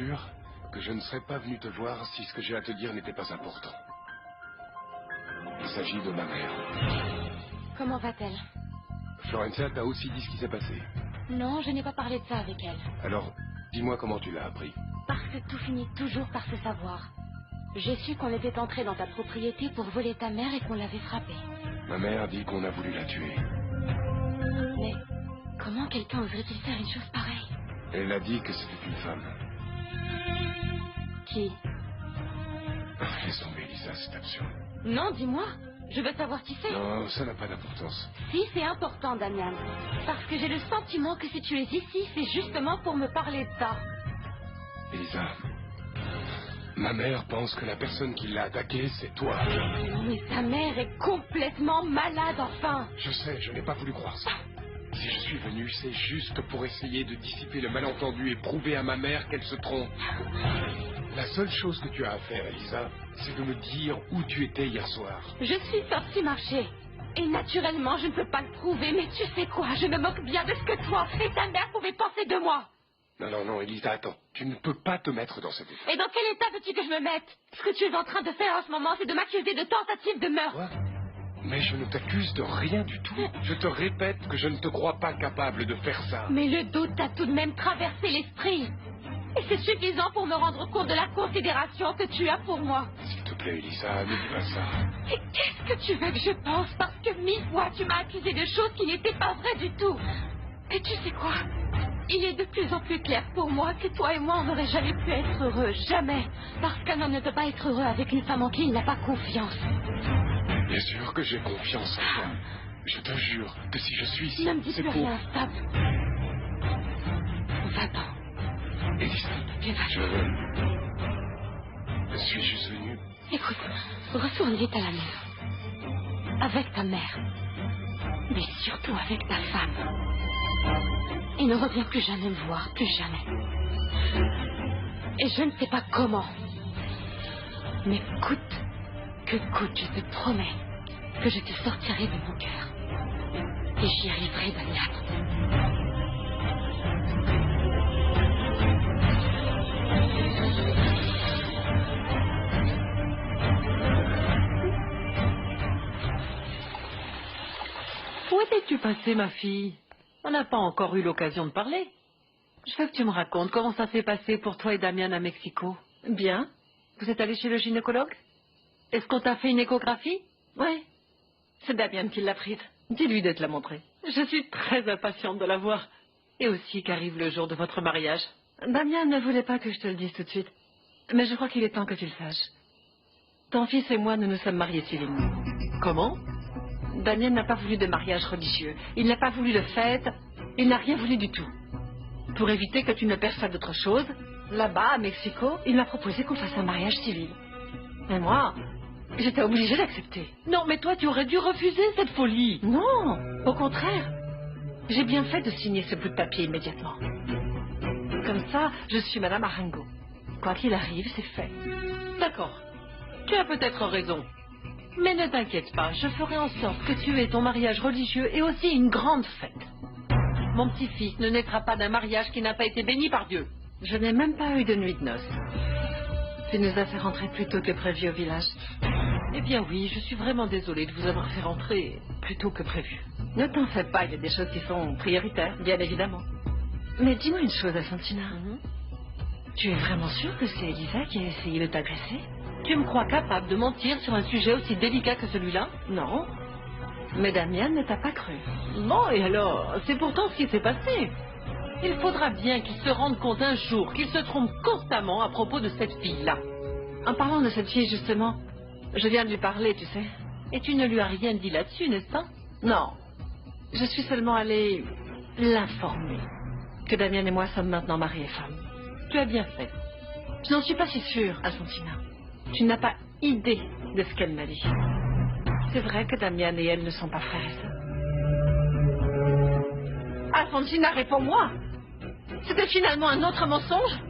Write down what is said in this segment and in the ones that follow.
jure que je ne serais pas venu te voir si ce que j'ai à te dire n'était pas important. Il s'agit de ma mère. Comment va-t-elle? Florencia t'a aussi dit ce qui s'est passé. Non, je n'ai pas parlé de ça avec elle. Alors, dis-moi comment tu l'as appris. Parce que tout finit toujours par se savoir. J'ai su qu'on était entré dans ta propriété pour voler ta mère et qu'on l'avait frappée. Ma mère dit qu'on a voulu la tuer. Mais comment quelqu'un oserait-il faire une chose pareille? Elle a dit que c'était une femme. Qui? Laisse tomber, Lisa, c'est absurde. Non, dis-moi. Je veux savoir qui c'est. Non, ça n'a pas d'importance. Si, c'est important, Damian. Parce que j'ai le sentiment que si tu es ici, c'est justement pour me parler de ça. Elisa, ma mère pense que la personne qui l'a attaquée, c'est toi. Mais sa mère est complètement malade, enfin. Je sais, je n'ai pas voulu croire ça. Si je suis venu, c'est juste pour essayer de dissiper le malentendu et prouver à ma mère qu'elle se trompe. La seule chose que tu as à faire, Elisa, c'est de me dire où tu étais hier soir. Je suis sortie marcher. Et naturellement, je ne peux pas le prouver, mais tu sais quoi, je me moque bien de ce que toi et ta mère pouvaient penser de moi. Non, Elisa, attends. Tu ne peux pas te mettre dans cet état. Et dans quel état veux-tu que je me mette? Ce que tu es en train de faire en ce moment, c'est de m'accuser de tentative de meurtre. Quoi? Mais je ne t'accuse de rien du tout. Je te répète que je ne te crois pas capable de faire ça. Mais le doute t'a tout de même traversé l'esprit. Et c'est suffisant pour me rendre compte de la considération que tu as pour moi. S'il te plaît, Elisa, ne dis pas ça. Et qu'est-ce que tu veux que je pense? Parce que 1000 fois, tu m'as accusé de choses qui n'étaient pas vraies du tout. Et tu sais quoi? Il est de plus en plus clair pour moi que toi et moi, on n'aurait jamais pu être heureux. Jamais. Parce qu'un homme ne peut pas être heureux avec une femme en qui il n'a pas confiance. Bien sûr que j'ai confiance en toi. Je te jure que si je suis ici, Ne me dis c'est plus pour... rien, stop. Va-t'en. Elisa, Tu vas. je suis juste venu... Écoute, retourne vite à la maison. Avec ta mère. Mais surtout avec ta femme. Et ne reviens plus jamais me voir, plus jamais. Et je ne sais pas comment. Mais coûte que coûte, je te promets que je te sortirai de mon cœur. Et j'y arriverai, Damian. Où étais-tu passée, ma fille? On n'a pas encore eu l'occasion de parler. Je veux que tu me racontes comment ça s'est passé pour toi et Damian à Mexico. Bien. Vous êtes allé chez le gynécologue? Est-ce qu'on t'a fait une échographie? Oui. C'est Damian qui l'a prise. Dis-lui de te la montrer. Je suis très impatiente de la voir. Et aussi qu'arrive le jour de votre mariage. Damian ne voulait pas que je te le dise tout de suite. Mais je crois qu'il est temps que tu le saches. Ton fils et moi, nous nous sommes mariés civilement. Comment? Daniel n'a pas voulu de mariage religieux. Il n'a pas voulu de fête. Il n'a rien voulu du tout. Pour éviter que tu ne perçoives d'autre chose, là-bas, à Mexico, il m'a proposé qu'on fasse un mariage civil. Et moi, j'étais obligée d'accepter. Non, mais toi, tu aurais dû refuser cette folie. Non, au contraire. J'ai bien fait de signer ce bout de papier immédiatement. Comme ça, je suis Madame Arango. Quoi qu'il arrive, c'est fait. D'accord. Tu as peut-être raison. Mais ne t'inquiète pas, je ferai en sorte que tu aies ton mariage religieux et aussi une grande fête. Mon petit-fils ne naîtra pas d'un mariage qui n'a pas été béni par Dieu. Je n'ai même pas eu de nuit de noces. Tu nous as fait rentrer plus tôt que prévu au village. Eh bien oui, je suis vraiment désolée de vous avoir fait rentrer plus tôt que prévu. Ne t'en fais pas, il y a des choses qui sont prioritaires, bien évidemment. Mais dis-moi une chose, Alfontina. Tu es vraiment sûre que c'est Elisa qui a essayé de t'agresser? Tu me crois capable de mentir sur un sujet aussi délicat que celui-là? Non. Mais Damian ne t'a pas cru. Bon, et alors? C'est pourtant ce qui s'est passé. Il faudra bien qu'il se rende compte un jour qu'il se trompe constamment à propos de cette fille-là. En parlant de cette fille, justement, je viens de lui parler, tu sais. Et tu ne lui as rien dit là-dessus, n'est-ce pas? Non. Je suis seulement allée l'informer que Damian et moi sommes maintenant mari et femme. Tu as bien fait. Je n'en suis pas si sûre, Alfontina. Tu n'as pas idée de ce qu'elle m'a dit. C'est vrai que Damian et elle ne sont pas frères et sœurs. Alfontina, réponds-moi. C'était finalement un autre mensonge?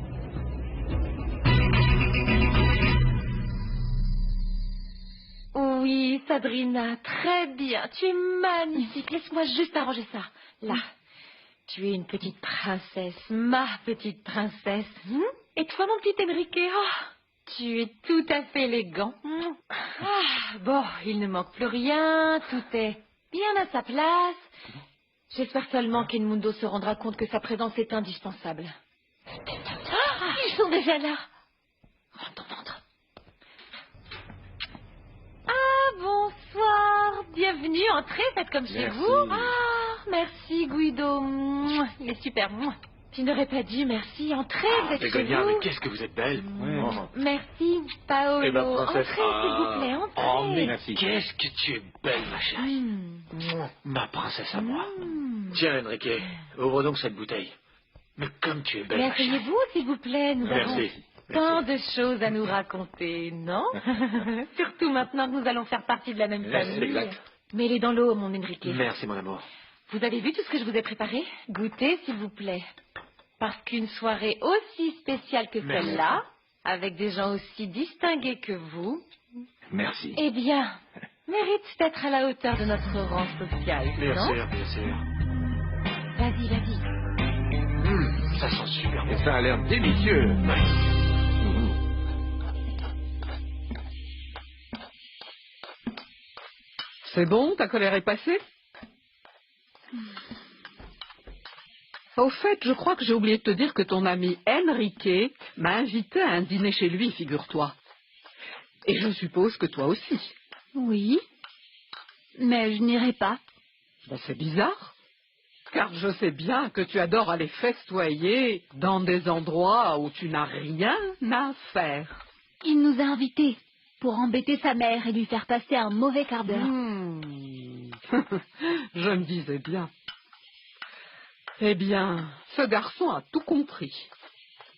Oui, Sabrina, très bien. Tu es magnifique. Laisse-moi juste arranger ça. Là. Tu es une petite princesse, ma petite princesse. Et toi, mon petit Enrique, tu es tout à fait élégant. Bon, il ne manque plus rien, tout est bien à sa place. J'espère seulement qu'Edmundo se rendra compte que sa présence est indispensable. Ils sont déjà là. Rentre, rentre. Bonsoir, bienvenue, entrez, faites comme chez vous. Merci Guido, il est super. Tu n'aurais pas dit merci, entrez, vous êtes chez Bégonia, vous. mais qu'est-ce que vous êtes belle. Merci, Paolo. Eh ben, princesse. Entrez, s'il vous plaît, entrez. Oh, mais qu'est-ce que tu es belle, ma chérie. Ma princesse à moi. Tiens, Enrique, ouvre donc cette bouteille. Mais comme tu es belle, Mais ma chérie. asseyez-vous, s'il vous plaît, nous avons Merci. tant de choses à nous raconter, non? Surtout maintenant que nous allons faire partie de la même Merci, famille. exact. Mets-les dans l'eau, mon Enrique. Merci, mon amour. Vous avez vu tout ce que je vous ai préparé? Goûtez, s'il vous plaît. Parce qu'une soirée aussi spéciale que Merci. celle-là, avec des gens aussi distingués que vous, Merci. eh bien, mérite d'être à la hauteur de notre rang social, Bien non? sûr, bien sûr. Vas-y, vas-y. Ça sent super bon. Ça a l'air délicieux. C'est bon, ta colère est passée? Au fait, je crois que j'ai oublié de te dire que ton ami Enrique m'a invité à un dîner chez lui, figure-toi. Et je suppose que toi aussi. Oui, mais je n'irai pas. Ben, c'est bizarre, car je sais bien que tu adores aller festoyer dans des endroits où tu n'as rien à faire. Il nous a invités pour embêter sa mère et lui faire passer un mauvais quart d'heure. Je me disais bien. Eh bien, ce garçon a tout compris.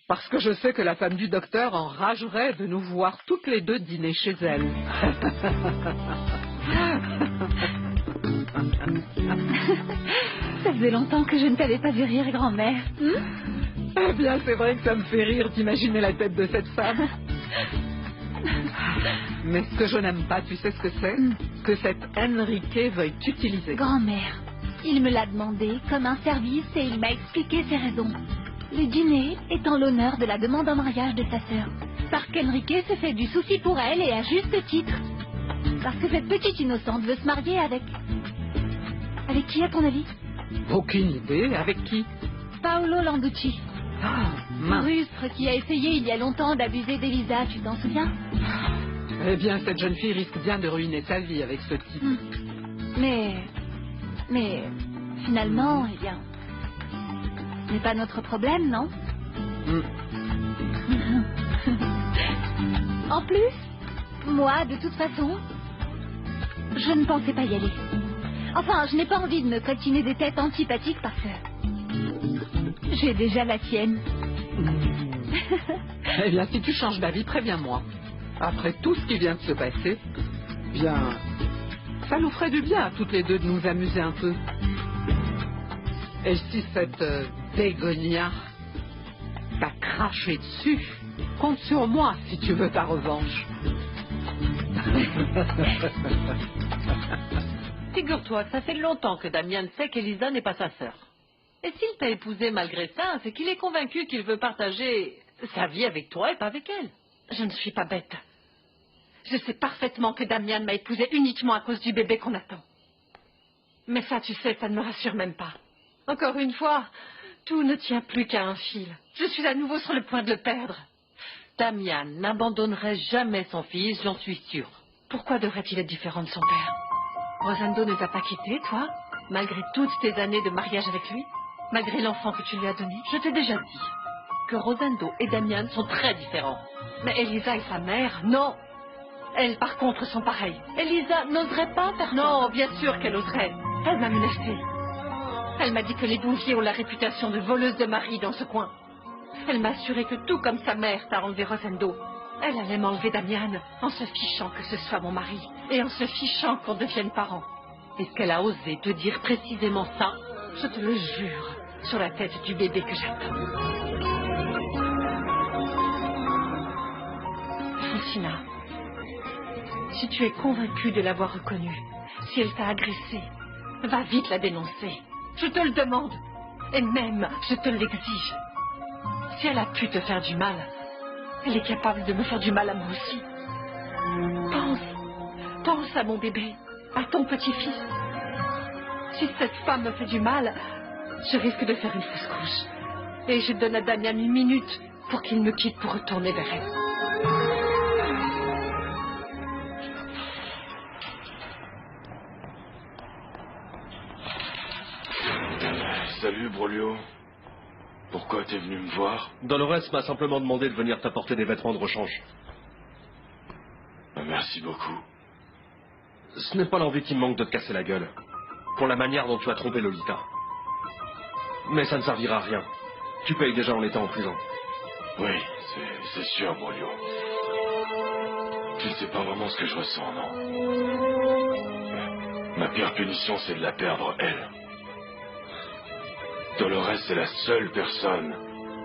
Parce que je sais que la femme du docteur enragerait de nous voir toutes les deux dîner chez elle. Ça faisait longtemps que je ne t'avais pas vu rire, grand-mère. Eh bien, c'est vrai que ça me fait rire d'imaginer la tête de cette femme. Mais ce que je n'aime pas, tu sais ce que c'est? Que cet Enrique veuille t'utiliser. Grand-mère, il me l'a demandé comme un service et il m'a expliqué ses raisons. Le dîner est en l'honneur de la demande en mariage de sa sœur. Parce qu'Enrique se fait du souci pour elle et à juste titre. Parce que cette petite innocente veut se marier avec... Avec qui, à ton avis? Aucune idée. Avec qui? Paolo Landucci. Ah, mince. Rustre qui a essayé il y a longtemps d'abuser d'Elisa, tu t'en souviens? Eh bien, cette jeune fille risque bien de ruiner sa vie avec ce type. Mais finalement, eh bien, ce n'est pas notre problème, non? En plus, moi, de toute façon, je ne pensais pas y aller. Enfin, je n'ai pas envie de me coltiner des têtes antipathiques parce que j'ai déjà la tienne. Eh bien, si tu changes d'avis, préviens-moi. Après tout ce qui vient de se passer, bien, ça nous ferait du bien à toutes les deux de nous amuser un peu. Et si cette Bégonia t'a craché dessus, compte sur moi si tu veux ta revanche. Figure-toi que ça fait longtemps que Damien sait qu'Elisa n'est pas sa sœur. Et s'il t'a épousé malgré ça, c'est qu'il est convaincu qu'il veut partager sa vie avec toi et pas avec elle. Je ne suis pas bête. Je sais parfaitement que Damien m'a épousée uniquement à cause du bébé qu'on attend. Mais ça, tu sais, ça ne me rassure même pas. Encore une fois, tout ne tient plus qu'à un fil. Je suis à nouveau sur le point de le perdre. Damien n'abandonnerait jamais son fils, j'en suis sûre. Pourquoi devrait-il être différent de son père? Rosendo ne t'a pas quitté, toi, malgré toutes tes années de mariage avec lui, malgré l'enfant que tu lui as donné? Je t'ai déjà dit que Rosendo et Damien sont très différents. Mais Elisa et sa mère, non. Elles, par contre, sont pareilles. Elisa n'oserait pas faire ça. Non, bien sûr qu'elle oserait. Elle m'a menacée. Elle m'a dit que les Bouvier ont la réputation de voleuse de mari dans ce coin. Elle m'a assuré que tout comme sa mère t'a enlevé Rosendo, elle allait m'enlever Damian en se fichant que ce soit mon mari et en se fichant qu'on devienne parents. Est-ce qu'elle a osé te dire précisément ça? Je te le jure, sur la tête du bébé que j'attends. Francina, si tu es convaincue de l'avoir reconnue, si elle t'a agressée, va vite la dénoncer. Je te le demande. Et même, je te l'exige. Si elle a pu te faire du mal, elle est capable de me faire du mal à moi aussi. Pense à mon bébé, à ton petit-fils. Si cette femme me fait du mal, je risque de faire une fausse couche. Et je donne à Damien 1 minute pour qu'il me quitte pour retourner vers elle. Salut, Brolio. Pourquoi t'es venu me voir? Dolores m'a simplement demandé de venir t'apporter des vêtements de rechange. Merci beaucoup. Ce n'est pas l'envie qui me manque de te casser la gueule. Pour la manière dont tu as trompé Lolita. Mais ça ne servira à rien. Tu payes déjà en étant en prison. Oui, c'est sûr, Brolio. Tu sais pas vraiment ce que je ressens, non? Ma pire punition, c'est de la perdre, elle. Dolores est la seule personne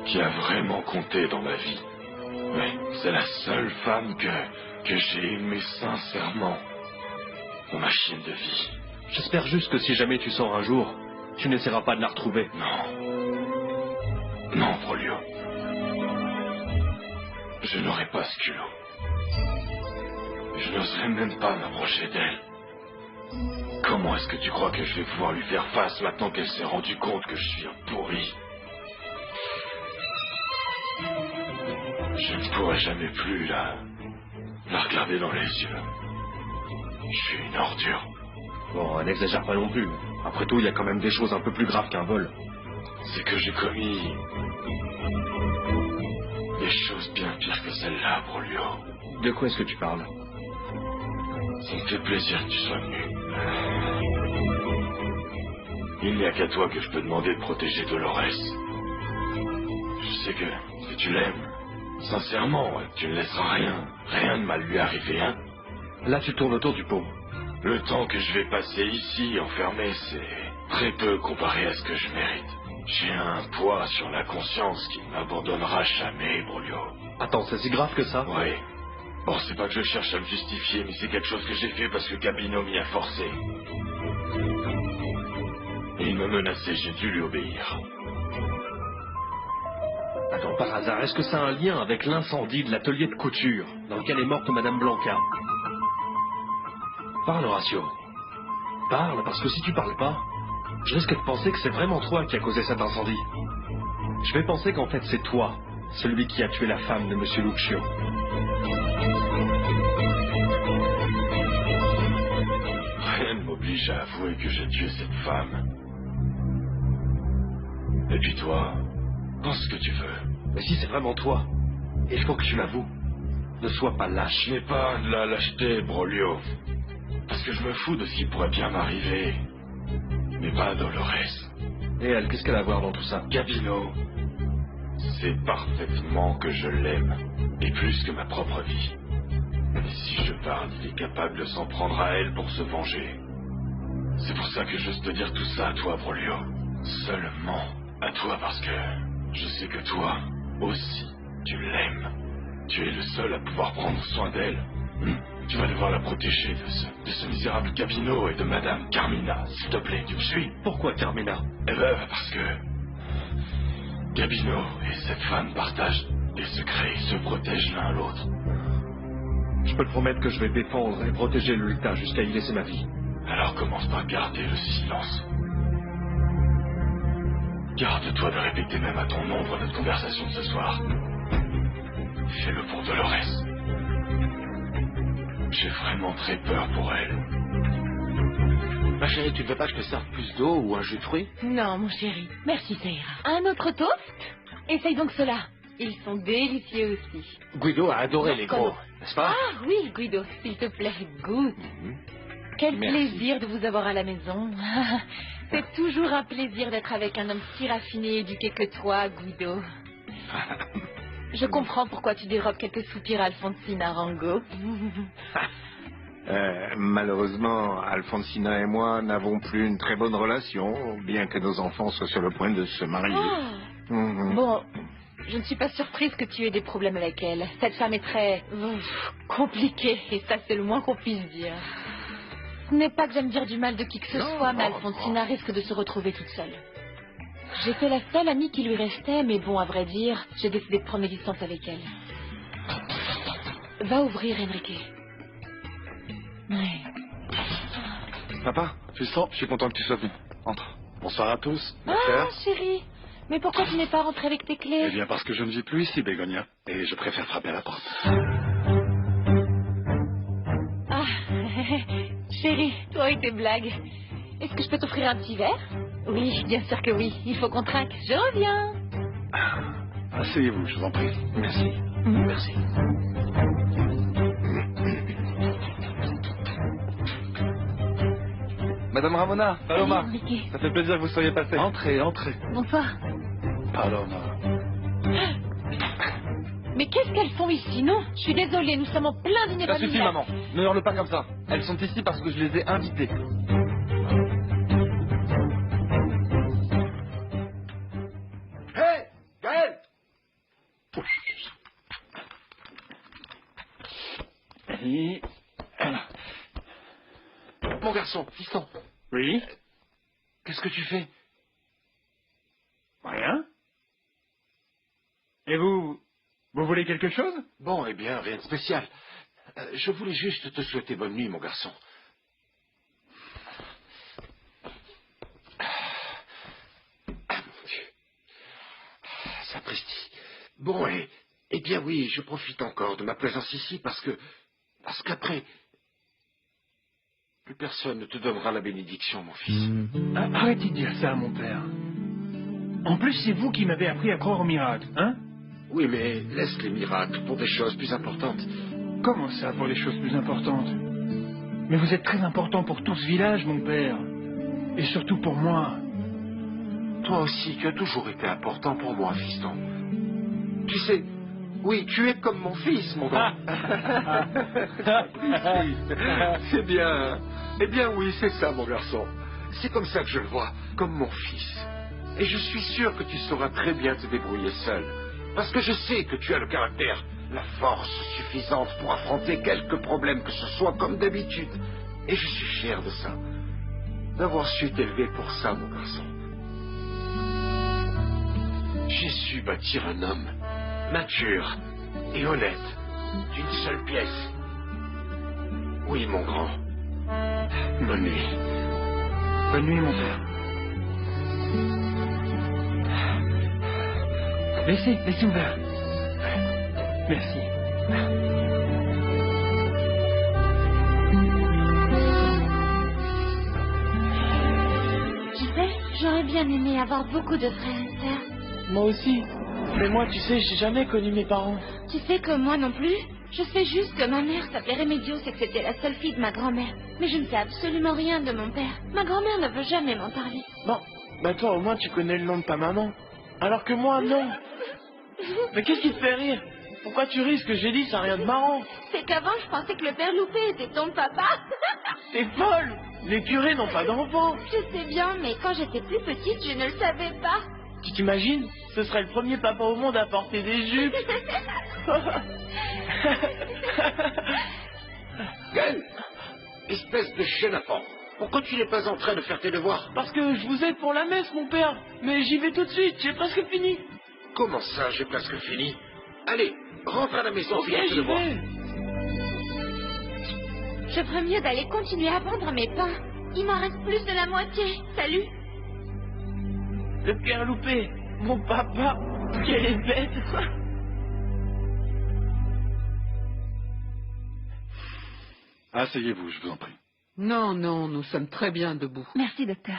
qui a vraiment compté dans ma vie. Oui, c'est la seule femme que j'ai aimée sincèrement dans ma chienne de vie. J'espère juste que si jamais tu sors un jour, tu n'essaieras pas de la retrouver. Non, Brolio. Je n'aurai pas ce culot. Je n'oserais même pas m'approcher d'elle. Comment est-ce que tu crois que je vais pouvoir lui faire face maintenant qu'elle s'est rendue compte que je suis un pourri? Je ne pourrai jamais plus la regarder dans les yeux. Je suis une ordure. Bon, n'exagère pas non plus. Après tout, il y a quand même des choses un peu plus graves qu'un vol. C'est que j'ai commis des choses bien pires que celle-là, Brolio. De quoi est-ce que tu parles? Ça me fait plaisir que tu sois venu. Il n'y a qu'à toi que je peux demander de protéger Dolores. Je sais que tu l'aimes. Sincèrement, tu ne laisseras rien de mal lui arriver, hein? Là, tu tournes autour du pot. Le temps que je vais passer ici, enfermé, c'est très peu comparé à ce que je mérite. J'ai un poids sur la conscience qui ne m'abandonnera jamais, Brolio. Attends, c'est si grave que ça? Oui. Bon, c'est pas que je cherche à me justifier, mais c'est quelque chose que j'ai fait parce que Gabino m'y a forcé. Il me menaçait, j'ai dû lui obéir. Attends, par hasard, est-ce que ça a un lien avec l'incendie de l'atelier de couture dans lequel est morte Madame Blanca? Parle, Horacio. Parle, parce que si tu parles pas, je risque de penser que c'est vraiment toi qui as causé cet incendie. Je vais penser qu'en fait c'est toi, celui qui a tué la femme de Monsieur Luccio. Rien ne m'oblige à avouer que j'ai tué cette femme. Et puis toi, pense ce que tu veux. Mais si c'est vraiment toi, il faut que tu l'avoues. Ne sois pas lâche. Je n'ai pas de la lâcheté, Brolio. Parce que je me fous de ce qui pourrait bien m'arriver. Mais pas Dolores. Et elle, qu'est-ce qu'elle a à voir dans tout ça? Gabino sait parfaitement que je l'aime. Et plus que ma propre vie. Et si je parle, il est capable de s'en prendre à elle pour se venger. C'est pour ça que j'ose te dire tout ça à toi, Brolio. Seulement à toi, parce que je sais que toi aussi, tu l'aimes. Tu es le seul à pouvoir prendre soin d'elle. Tu vas devoir la protéger de ce misérable Gabino et de Madame Carmina, s'il te plaît, tu me suis? Pourquoi Carmina? Eh ben, parce que Gabino et cette femme partagent des secrets, ils se protègent l'un l'autre. Je peux te promettre que je vais défendre et protéger Lolita jusqu'à y laisser ma vie. Alors commence par garder le silence. Garde-toi de répéter même à ton ombre notre conversation de ce soir. Fais-le pour Dolores. J'ai vraiment très peur pour elle. Ma chérie, tu ne veux pas que je te serve plus d'eau ou un jus de fruits? Non, mon chéri. Merci, ça ira. Un autre toast? Essaye donc cela. Ils sont délicieux aussi. Guido a adoré les gros, n'est-ce pas? Ah oui, Guido, s'il te plaît, goûte. Quel Merci. plaisir de vous avoir à la maison. C'est toujours un plaisir d'être avec un homme si raffiné et éduqué que toi, Guido. Je comprends pourquoi tu dérobes quelques soupirs à Alfonsina, Rango. Malheureusement, Alfonsina et moi n'avons plus une très bonne relation, bien que nos enfants soient sur le point de se marier. Bon, je ne suis pas surprise que tu aies des problèmes avec elle. Cette femme est très compliquée, et ça c'est le moins qu'on puisse dire. Ce n'est pas que j'aime dire du mal de qui que ce soit, mais Alfonsina risque de se retrouver toute seule. J'ai fait la seule amie qui lui restait, mais bon, à vrai dire, j'ai décidé de prendre mes distances avec elle. Va ouvrir, Enrique. Oui. Papa, tu le sens? Je suis content que tu sois venu. Entre. Bonsoir à tous. Ma Ah, sœur. chérie, mais pourquoi tu n'es pas rentré avec tes Eh clés? bien, parce que je ne vis plus ici, Bégonia. Et je préfère frapper à la porte. Ah, chérie, toi et tes blagues. Est-ce que je peux t'offrir un petit verre? Oui, bien sûr que oui. Il faut qu'on trinque. Je reviens. Asseyez-vous, je vous en prie. Merci. Merci. Madame Ramona, Paloma, Salut, Enrique. ça fait plaisir que vous soyez passé. Entrez, entrez. Bonsoir. Paloma. Mais qu'est-ce qu'elles font ici? Non, je suis désolée, nous sommes en plein dîner Ça familial. suffit, maman. Ne hurle pas comme ça. Elles sont ici parce que je les ai invitées. Hé, Gaël! Et... Mon garçon, fiston, Oui? qu'est-ce que tu fais? Rien? Et vous voulez quelque chose? Bon, eh bien, rien de spécial. Je voulais juste te souhaiter bonne nuit, mon garçon. Ah, mon Dieu. Sapristi. Bon, eh bien oui, je profite encore de ma présence ici parce qu'après, plus personne ne te donnera la bénédiction, mon fils. Arrêtez de dire ça, mon père. En plus, c'est vous qui m'avez appris à croire aux miracles, hein? Oui, mais laisse les miracles pour des choses plus importantes. Comment ça, pour les choses plus importantes? Mais vous êtes très important pour tout ce village, mon père. Et surtout pour moi. Toi aussi, tu as toujours été important pour moi, fiston. Tu sais, oui, tu es comme mon fils, mon grand. C'est bien. Hein? Eh bien, oui, c'est ça, mon garçon. C'est comme ça que je le vois, comme mon fils. Et je suis sûr que tu sauras très bien te débrouiller seul. Parce que je sais que tu as le caractère, la force suffisante pour affronter quelques problèmes que ce soit comme d'habitude. Et je suis fier de ça. D'avoir su t'élever pour ça, mon garçon. J'ai su bâtir un homme mature et honnête, d'une seule pièce. Oui, mon grand. Bonne nuit. Bonne nuit, mon père. Laissez ouvert. Merci. Tu sais, j'aurais bien aimé avoir beaucoup de frères et sœurs. Moi aussi. Mais moi, tu sais, j'ai jamais connu mes parents. Tu sais que moi non plus. Je sais juste que ma mère s'appelait Remedios et que c'était la seule fille de ma grand-mère. Mais je ne sais absolument rien de mon père. Ma grand-mère ne veut jamais m'en parler. Bon, bah toi, au moins, tu connais le nom de ta maman. Alors que moi, non. Mais qu'est-ce qui te fait rire? Pourquoi tu ris? Ce que j'ai dit, ça n'a rien de marrant. C'est qu'avant, je pensais que le père Loupé était ton papa. T'es folle! Les curés n'ont pas d'enfants. Je sais bien, mais quand j'étais plus petite, je ne le savais pas. Tu t'imagines? Ce serait le premier papa au monde à porter des jupes. Gaël, espèce de chenapan, pourquoi tu n'es pas en train de faire tes devoirs? Parce que je vous aide pour la messe, mon père. Mais j'y vais tout de suite, j'ai presque fini. Comment ça, j'ai presque fini? Allez, rentre à la maison, Ok, finis tes j'y devoirs. vais. Je ferais mieux d'aller continuer à vendre mes pains. Il m'en reste plus de la moitié. Salut. Le père Loupé, mon papa, quelle est bête. Asseyez-vous, je vous en prie. Non, non, nous sommes très bien debout. Merci, docteur.